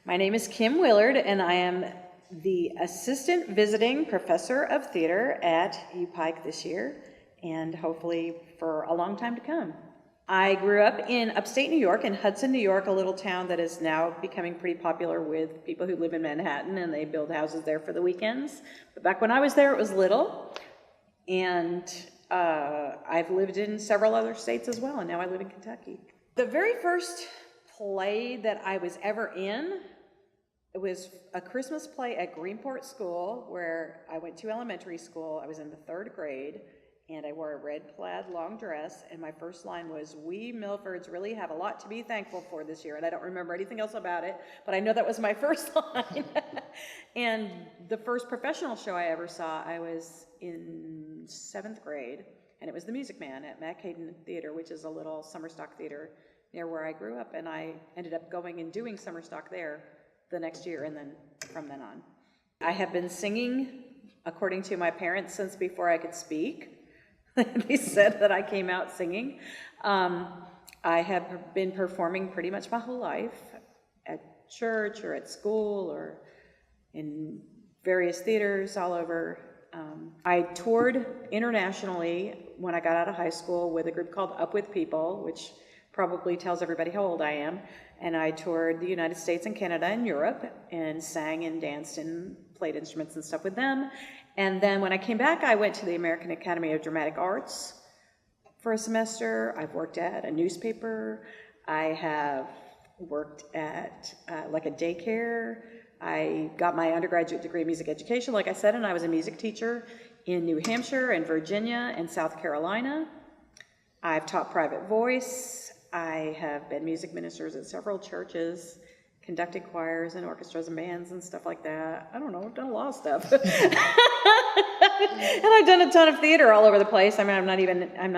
My name is Kim Willard, and I am the Assistant Visiting Professor of Theater at UPIKE this year, and hopefully for a long time to come. I grew up in upstate New York, in Hudson, New York, a little town that is now becoming pretty popular with people who live in Manhattan, and they build houses there for the weekends. But back when I was there, it was little, and I've lived in several other states as well, and now I live in Kentucky. The very first play that I was ever in, it was a Christmas play at Greenport School, where I went to elementary school. I was in the 3rd grade, and I wore a red plaid long dress, and my first line was, "We Milfords really have a lot to be thankful for this year," and I don't remember anything else about it, but I know that was my first line. And the first professional show I ever saw, I was in 7th grade, and it was The Music Man at Mac Hayden Theater, which is a little summer stock theater near where I grew up, and I ended up going and doing summer stock there the next year, and then from then on. I have been singing, according to my parents, since before I could speak. They said that I came out singing. I have been performing pretty much my whole life at church or at school or in various theaters all over. I toured internationally when I got out of high school with a group called Up With People, which probably tells everybody how old I am. And I toured the United States and Canada and Europe and sang and danced and played instruments and stuff with them. And then when I came back, I went to the American Academy of Dramatic Arts for a semester. I've worked at a newspaper. I have worked at like a daycare. I got my undergraduate degree in music education, like I said, and I was a music teacher in New Hampshire and Virginia and South Carolina. I've taught private voice. I have been music ministers at several churches, conducted choirs and orchestras and bands and stuff like that. I don't know, I've done a lot of stuff. And I've done a ton of theater all over the place. I mean, I'm not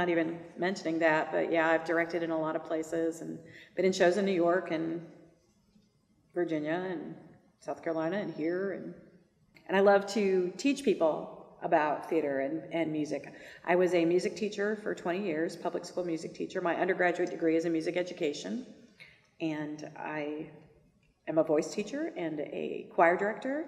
even mentioning that, but yeah, I've directed in a lot of places and been in shows in New York and Virginia and South Carolina and here. And I love to teach people about theater and music. I was a music teacher for 20 years, public school music teacher. My undergraduate degree is in music education, and I am a voice teacher and a choir director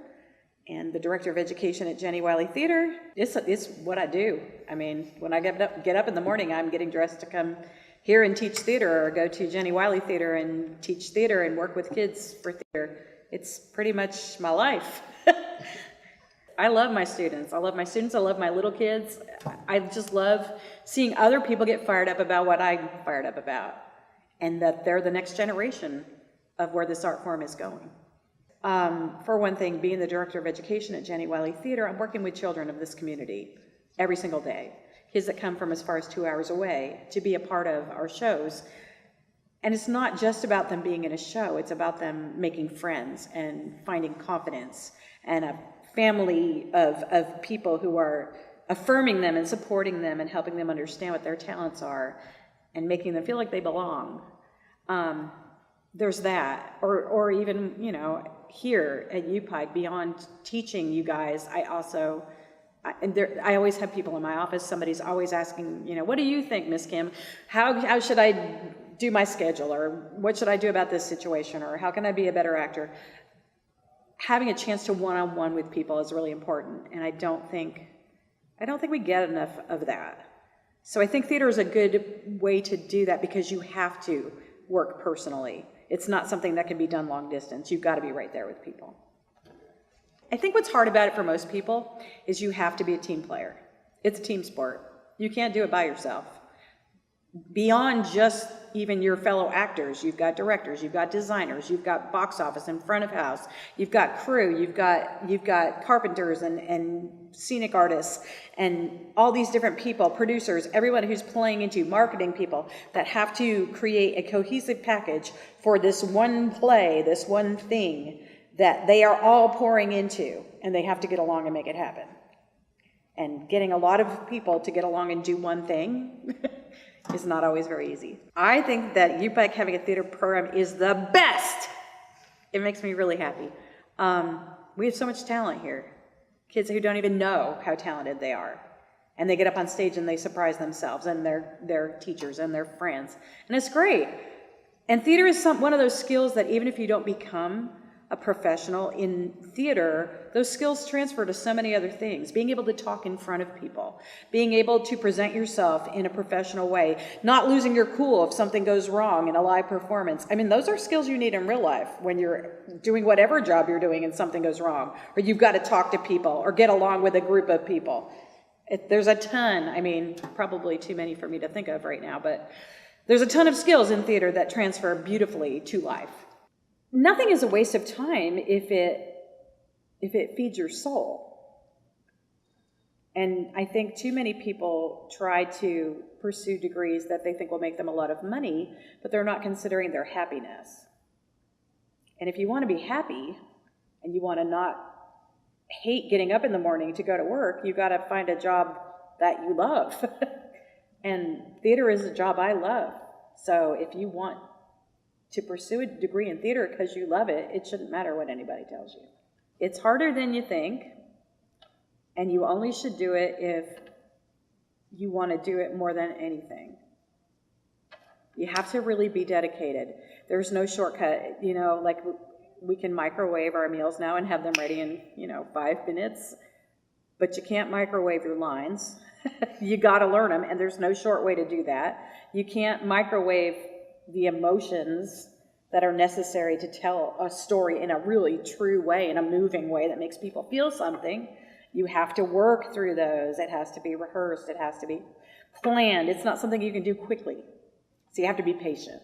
and the director of education at Jenny Wiley Theater. It's what I do. I mean, when I get up in the morning, I'm getting dressed to come here and teach theater or go to Jenny Wiley Theater and teach theater and work with kids for theater. It's pretty much my life. I love my students. I love my little kids. I just love seeing other people get fired up about what I'm fired up about, and that they're the next generation of where this art form is going. For one thing, being the director of education at Jenny Wiley Theater, I'm working with children of this community every single day. Kids that come from as far as 2 hours away to be a part of our shows. And it's not just about them being in a show, it's about them making friends and finding confidence and a family of people who are affirming them and supporting them and helping them understand what their talents are and making them feel like they belong. There's that, or even, here at UPIKE, beyond teaching you guys, I always have people in my office. Somebody's always asking, what do you think, Miss Kim? How should I do my schedule, or what should I do about this situation, or how can I be a better actor? Having a chance to one-on-one with people is really important, and I don't think we get enough of that. So I think theater is a good way to do that, because you have to work personally. It's not something that can be done long distance. You've got to be right there with people. I think what's hard about it for most people is you have to be a team player. It's a team sport. You can't do it by yourself. Beyond just even your fellow actors, you've got directors, you've got designers, you've got box office and front of house, you've got crew, you've got carpenters and scenic artists and all these different people, producers, everyone who's playing into marketing people that have to create a cohesive package for this one play, this one thing that they are all pouring into, and they have to get along and make it happen. And getting a lot of people to get along and do one thing is not always very easy. I think that UPIKE having a theater program is the best. It makes me really happy. We have so much talent here. Kids who don't even know how talented they are. And they get up on stage and they surprise themselves and their teachers and their friends. And it's great. And theater is one of those skills that even if you don't become a professional in theater, those skills transfer to so many other things. Being able to talk in front of people, being able to present yourself in a professional way, not losing your cool if something goes wrong in a live performance. I mean, those are skills you need in real life when you're doing whatever job you're doing and something goes wrong, or you've got to talk to people or get along with a group of people. There's a ton, I mean, probably too many for me to think of right now, but there's a ton of skills in theater that transfer beautifully to life. Nothing is a waste of time if it feeds your soul. And I think too many people try to pursue degrees that they think will make them a lot of money, but they're not considering their happiness. And if you want to be happy and you want to not hate getting up in the morning to go to work, you got to find a job that you love. And theater is a job I love. So if you want to pursue a degree in theater because you love it, it shouldn't matter what anybody tells you. It's harder than you think, and you only should do it if you want to do it more than anything. You have to really be dedicated. There's no shortcut. You know, like we can microwave our meals now and have them ready in, 5 minutes, but you can't microwave your lines. You got to learn them, and there's no short way to do that. You can't microwave the emotions that are necessary to tell a story in a really true way, in a moving way that makes people feel something. You have to work through those. It has to be rehearsed. It has to be planned. It's not something you can do quickly. So you have to be patient.